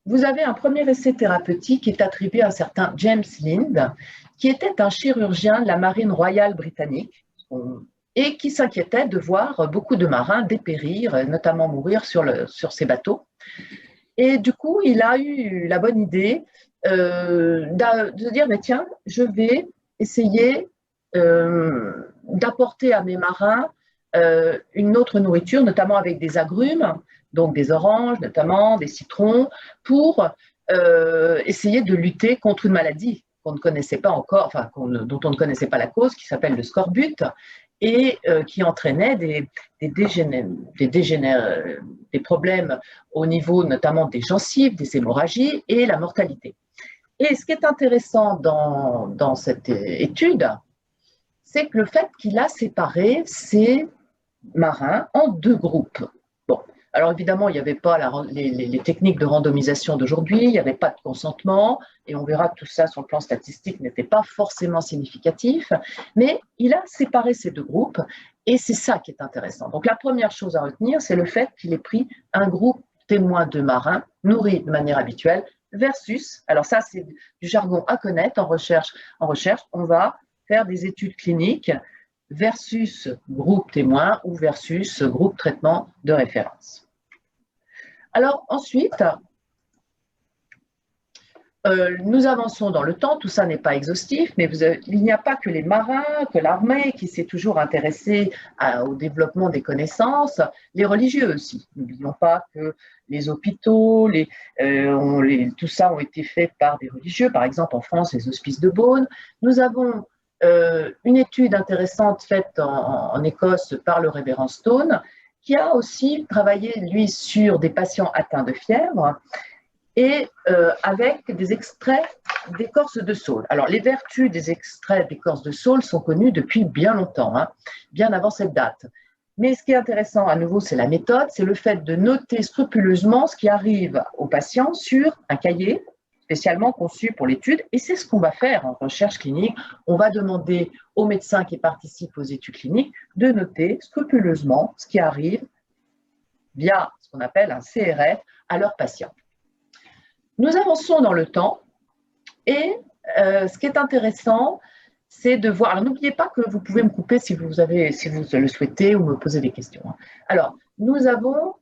vous avez un premier essai thérapeutique qui est attribué à un certain James Lind, qui était un chirurgien de la Marine royale britannique et qui s'inquiétait de voir beaucoup de marins dépérir, notamment mourir sur ces bateaux. Et du coup, il a eu la bonne idée de dire, mais tiens, je vais essayer d'apporter à mes marins une autre nourriture, notamment avec des agrumes, donc des oranges notamment, des citrons, pour essayer de lutter contre une maladie qu'on ne connaissait pas encore, enfin, dont on ne connaissait pas la cause, qui s'appelle le scorbut, et qui entraînait des problèmes au niveau notamment des gencives, des hémorragies et la mortalité. Et ce qui est intéressant dans cette étude, c'est que le fait qu'il a séparé ces marins en deux groupes. Bon, alors évidemment, il n'y avait pas les techniques de randomisation d'aujourd'hui, il n'y avait pas de consentement, et on verra que tout ça sur le plan statistique n'était pas forcément significatif, mais il a séparé ces deux groupes, et c'est ça qui est intéressant. Donc la première chose à retenir, c'est le fait qu'il ait pris un groupe témoin de marins nourris de manière habituelle versus, alors ça c'est du jargon à connaître en recherche, on va faire des études cliniques versus groupe témoin ou versus groupe traitement de référence. Alors ensuite, nous avançons dans le temps, tout ça n'est pas exhaustif, mais il n'y a pas que les marins, que l'armée qui s'est toujours intéressée au développement des connaissances, les religieux aussi. N'oublions pas que les hôpitaux, tout ça ont été faits par des religieux, par exemple en France, les hospices de Beaune. Nous avons une étude intéressante faite en Écosse par le révérend Stone, qui a aussi travaillé, lui, sur des patients atteints de fièvre, et avec des extraits d'écorce de saule. Alors, les vertus des extraits d'écorce de saule sont connues depuis bien longtemps, hein, bien avant cette date. Mais ce qui est intéressant, à nouveau, c'est la méthode, c'est le fait de noter scrupuleusement ce qui arrive aux patients sur un cahier spécialement conçu pour l'étude, et c'est ce qu'on va faire en recherche clinique. On va demander aux médecins qui participent aux études cliniques de noter scrupuleusement ce qui arrive via ce qu'on appelle un CRF à leurs patients. Nous avançons dans le temps et ce qui est intéressant, c'est de voir. Alors, n'oubliez pas que vous pouvez me couper si vous le souhaitez ou me poser des questions. Alors, nous avons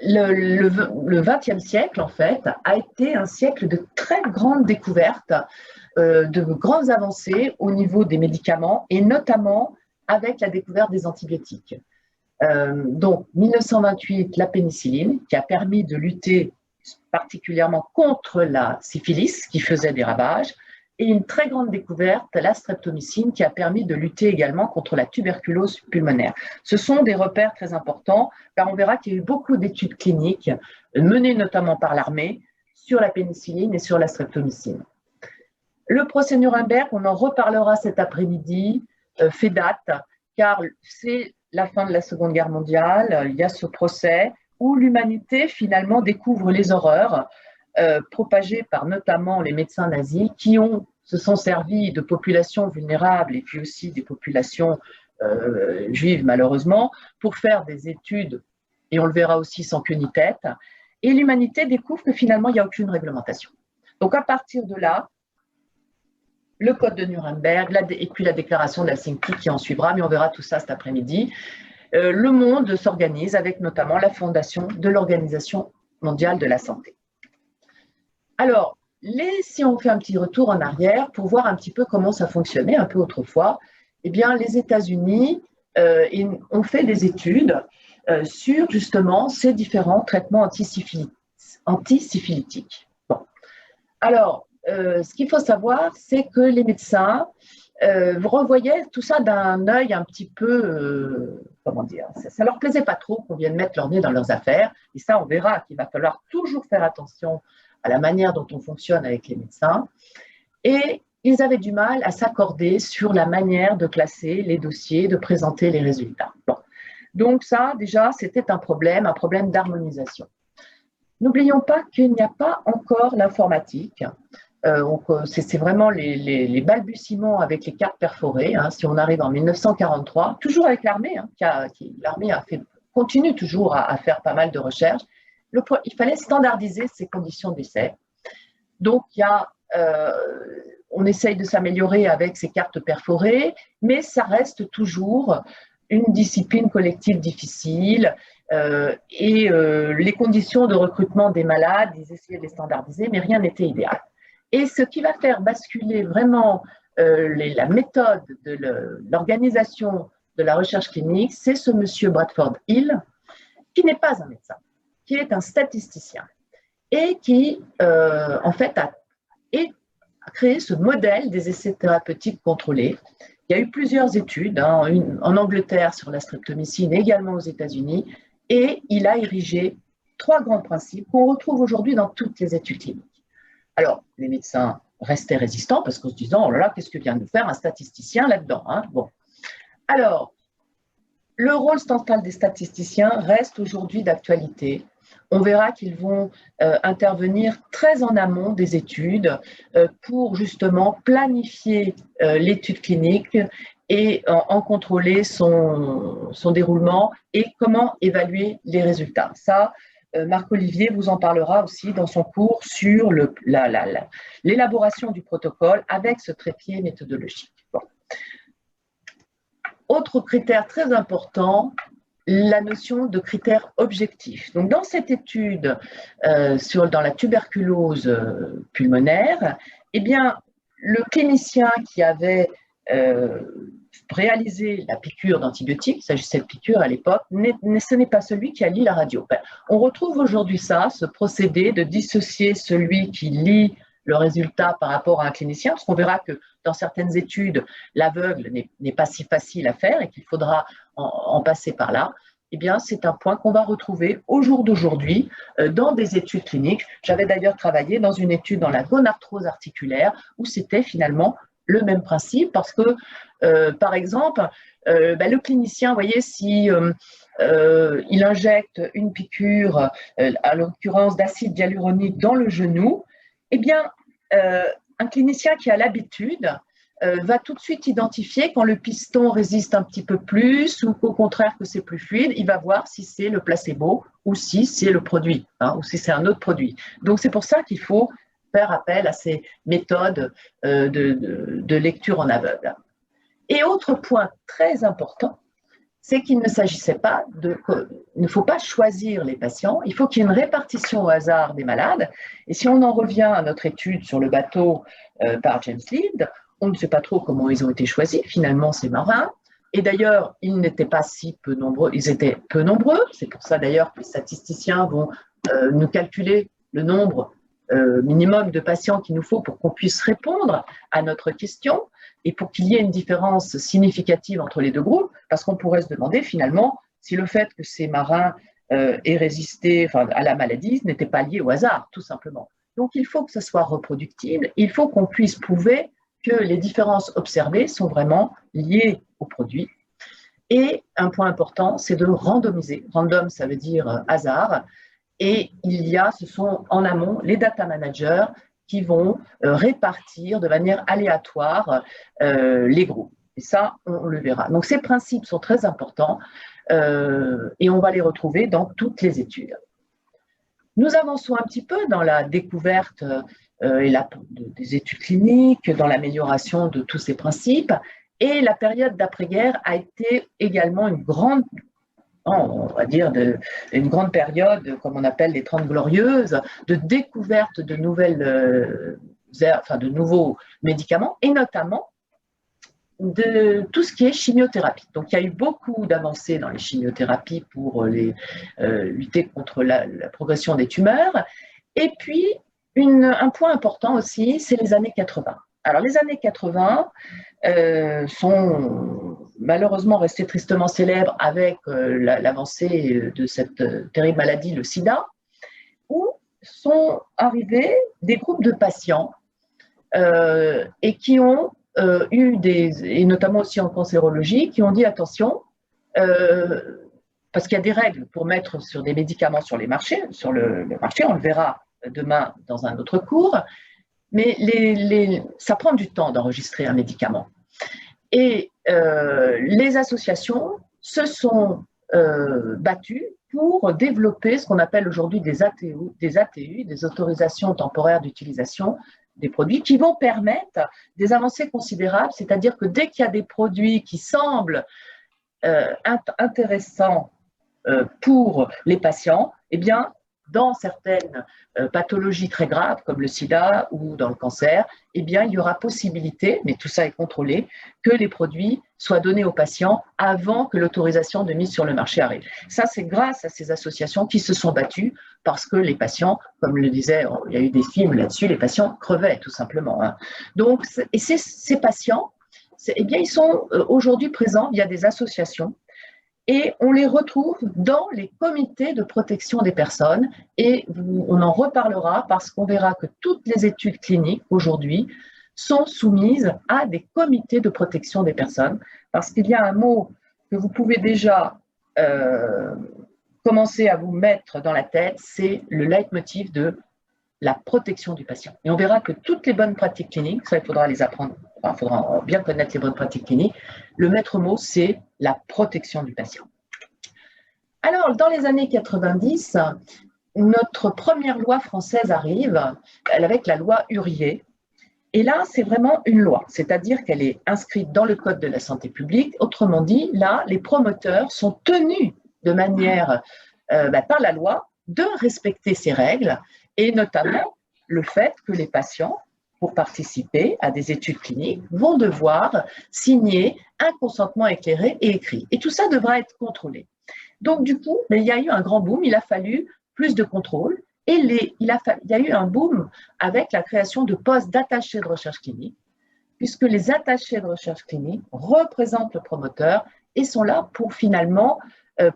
le XXe siècle, en fait, a été un siècle de très grandes découvertes, de grandes avancées au niveau des médicaments et notamment avec la découverte des antibiotiques. Donc, 1928, la pénicilline, qui a permis de lutter particulièrement contre la syphilis, qui faisait des ravages, et une très grande découverte, la streptomycine, qui a permis de lutter également contre la tuberculose pulmonaire. Ce sont des repères très importants, car on verra qu'il y a eu beaucoup d'études cliniques, menées notamment par l'armée, sur la pénicilline et sur la streptomycine. Le procès Nuremberg, on en reparlera cet après-midi, fait date, car c'est la fin de la Seconde Guerre mondiale, il y a ce procès où l'humanité finalement découvre les horreurs propagées par notamment les médecins nazis qui se sont servis de populations vulnérables et puis aussi des populations juives malheureusement pour faire des études, et on le verra aussi sans queue ni tête, et l'humanité découvre que finalement il n'y a aucune réglementation. Donc à partir de là, le code de Nuremberg et puis la déclaration d'Helsinki qui en suivra, mais on verra tout ça cet après-midi. Le monde s'organise avec notamment la fondation de l'Organisation mondiale de la santé. Alors, si on fait un petit retour en arrière pour voir un petit peu comment ça fonctionnait un peu autrefois, eh bien, les États-Unis ont fait des études sur justement ces différents traitements antisyphilitiques. Bon. Alors, ce qu'il faut savoir, c'est que les médecins revoyaient tout ça d'un œil un petit peu, comment dire, ça leur plaisait pas trop qu'on vienne mettre leur nez dans leurs affaires, et ça on verra qu'il va falloir toujours faire attention à la manière dont on fonctionne avec les médecins, et ils avaient du mal à s'accorder sur la manière de classer les dossiers, de présenter les résultats. Bon. Donc ça, déjà, c'était un problème d'harmonisation. N'oublions pas qu'il n'y a pas encore l'informatique. C'est vraiment les balbutiements avec les cartes perforées. Hein, si on arrive en 1943, toujours avec l'armée, hein, l'armée continue toujours à faire pas mal de recherches, il fallait standardiser ces conditions d'essai. Donc, on essaye de s'améliorer avec ces cartes perforées, mais ça reste toujours une discipline collective difficile et les conditions de recrutement des malades, ils essayaient de les standardiser, mais rien n'était idéal. Et ce qui va faire basculer vraiment la méthode de l'organisation de la recherche clinique, c'est ce monsieur Bradford Hill, qui n'est pas un médecin, qui est un statisticien et qui, en fait, a créé ce modèle des essais thérapeutiques contrôlés. Il y a eu plusieurs études, une en Angleterre sur la streptomycine et également aux États-Unis, et il a érigé 3 grands principes qu'on retrouve aujourd'hui dans toutes les études cliniques. Alors, les médecins restaient résistants parce qu'en se disant, oh là là, qu'est-ce que vient de faire un statisticien là-dedans, hein? Bon. Alors, le rôle central des statisticiens reste aujourd'hui d'actualité. On verra qu'ils vont intervenir très en amont des études pour justement planifier l'étude clinique et en contrôler son déroulement et comment évaluer les résultats. Ça, Marc-Olivier vous en parlera aussi dans son cours sur l'élaboration du protocole avec ce trépied méthodologique. Bon. Autre critère très important, la notion de critères objectifs. Donc, dans cette étude dans la tuberculose pulmonaire, eh bien, le clinicien qui avait réalisé la piqûre d'antibiotiques, il s'agissait de piqûre à l'époque, ce n'est pas celui qui a lu la radio. On retrouve aujourd'hui ce procédé de dissocier celui qui lit le résultat par rapport à un clinicien, parce qu'on verra que dans certaines études, l'aveugle n'est pas si facile à faire et qu'il faudra en passer par là. Eh bien, c'est un point qu'on va retrouver au jour d'aujourd'hui dans des études cliniques. J'avais d'ailleurs travaillé dans une étude dans la gonarthrose articulaire où c'était finalement le même principe parce que, par exemple, le clinicien, vous voyez, si il injecte une piqûre, à l'occurrence d'acide hyaluronique dans le genou, eh bien, un clinicien qui a l'habitude va tout de suite identifier quand le piston résiste un petit peu plus ou qu'au contraire que c'est plus fluide, il va voir si c'est le placebo ou si c'est le produit, ou si c'est un autre produit. Donc, c'est pour ça qu'il faut faire appel à ces méthodes de lecture en aveugle. Et autre point très important, c'est qu'il ne s'agissait pas il ne faut pas choisir les patients, il faut qu'il y ait une répartition au hasard des malades. Et si on en revient à notre étude sur le bateau par James Lind, on ne sait pas trop comment ils ont été choisis, finalement, ces marins. Et d'ailleurs, ils n'étaient pas si peu nombreux, ils étaient peu nombreux. C'est pour ça d'ailleurs que les statisticiens vont nous calculer le nombre minimum de patients qu'il nous faut pour qu'on puisse répondre à notre question et pour qu'il y ait une différence significative entre les deux groupes, parce qu'on pourrait se demander finalement si le fait que ces marins aient résisté à la maladie n'était pas lié au hasard, tout simplement. Donc il faut que ce soit reproductible, il faut qu'on puisse prouver que les différences observées sont vraiment liées au produit. Et un point important, c'est de randomiser. Random, ça veut dire hasard. Et ce sont en amont les data managers qui vont répartir de manière aléatoire les groupes. Et ça, on le verra. Donc, ces principes sont très importants et on va les retrouver dans toutes les études. Nous avançons un petit peu dans la découverte des études cliniques, dans l'amélioration de tous ces principes. Et la période d'après-guerre a été également une grande période, comme on appelle les 30 glorieuses, de découverte de de nouveaux médicaments, et notamment de tout ce qui est chimiothérapie. Donc, il y a eu beaucoup d'avancées dans les chimiothérapies pour lutter contre la progression des tumeurs. Et puis, un point important aussi, c'est les années 80. Alors, les années 80 sont malheureusement restées tristement célèbres avec l'avancée de cette terrible maladie, le sida, où sont arrivés des groupes de patients et qui ont et notamment aussi en cancérologie, qui ont dit attention, parce qu'il y a des règles pour mettre sur des médicaments sur le marché, on le verra demain dans un autre cours, mais ça prend du temps d'enregistrer un médicament. Et les associations se sont battues pour développer ce qu'on appelle aujourd'hui des ATU, des autorisations temporaires d'utilisation des produits, qui vont permettre des avancées considérables, c'est-à-dire que dès qu'il y a des produits qui semblent intéressants pour les patients, eh bien, dans certaines pathologies très graves comme le sida ou dans le cancer, eh bien, il y aura possibilité, mais tout ça est contrôlé, que les produits soient donnés aux patients avant que l'autorisation de mise sur le marché arrive. Ça, c'est grâce à ces associations qui se sont battues parce que les patients, comme le disait, il y a eu des films là-dessus, les patients crevaient tout simplement. Hein. Donc, et ces patients, eh bien, ils sont aujourd'hui présents via des associations et on les retrouve dans les comités de protection des personnes et on en reparlera parce qu'on verra que toutes les études cliniques aujourd'hui sont soumises à des comités de protection des personnes parce qu'il y a un mot que vous pouvez déjà commencer à vous mettre dans la tête, c'est le leitmotiv de la protection du patient. Et on verra que toutes les bonnes pratiques cliniques, ça il faudra les apprendre, enfin, il faudra bien connaître les bonnes pratiques cliniques, le maître mot c'est la protection du patient. Alors, dans les années 90, notre première loi française arrive, avec la loi Huriet. Et là, c'est vraiment une loi, c'est-à-dire qu'elle est inscrite dans le Code de la santé publique. Autrement dit, là, les promoteurs sont tenus de manière, par la loi, de respecter ces règles, et notamment le fait que les patients, pour participer à des études cliniques, vont devoir signer un consentement éclairé et écrit. Et tout ça devra être contrôlé. Donc, du coup, il y a eu un grand boom, il a fallu plus de contrôle et il y a eu un boom avec la création de postes d'attachés de recherche clinique, puisque les attachés de recherche clinique représentent le promoteur et sont là pour finalement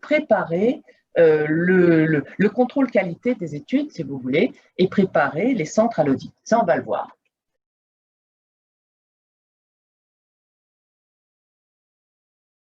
préparer le contrôle qualité des études, si vous voulez, et préparer les centres à l'audit. Ça, on va le voir.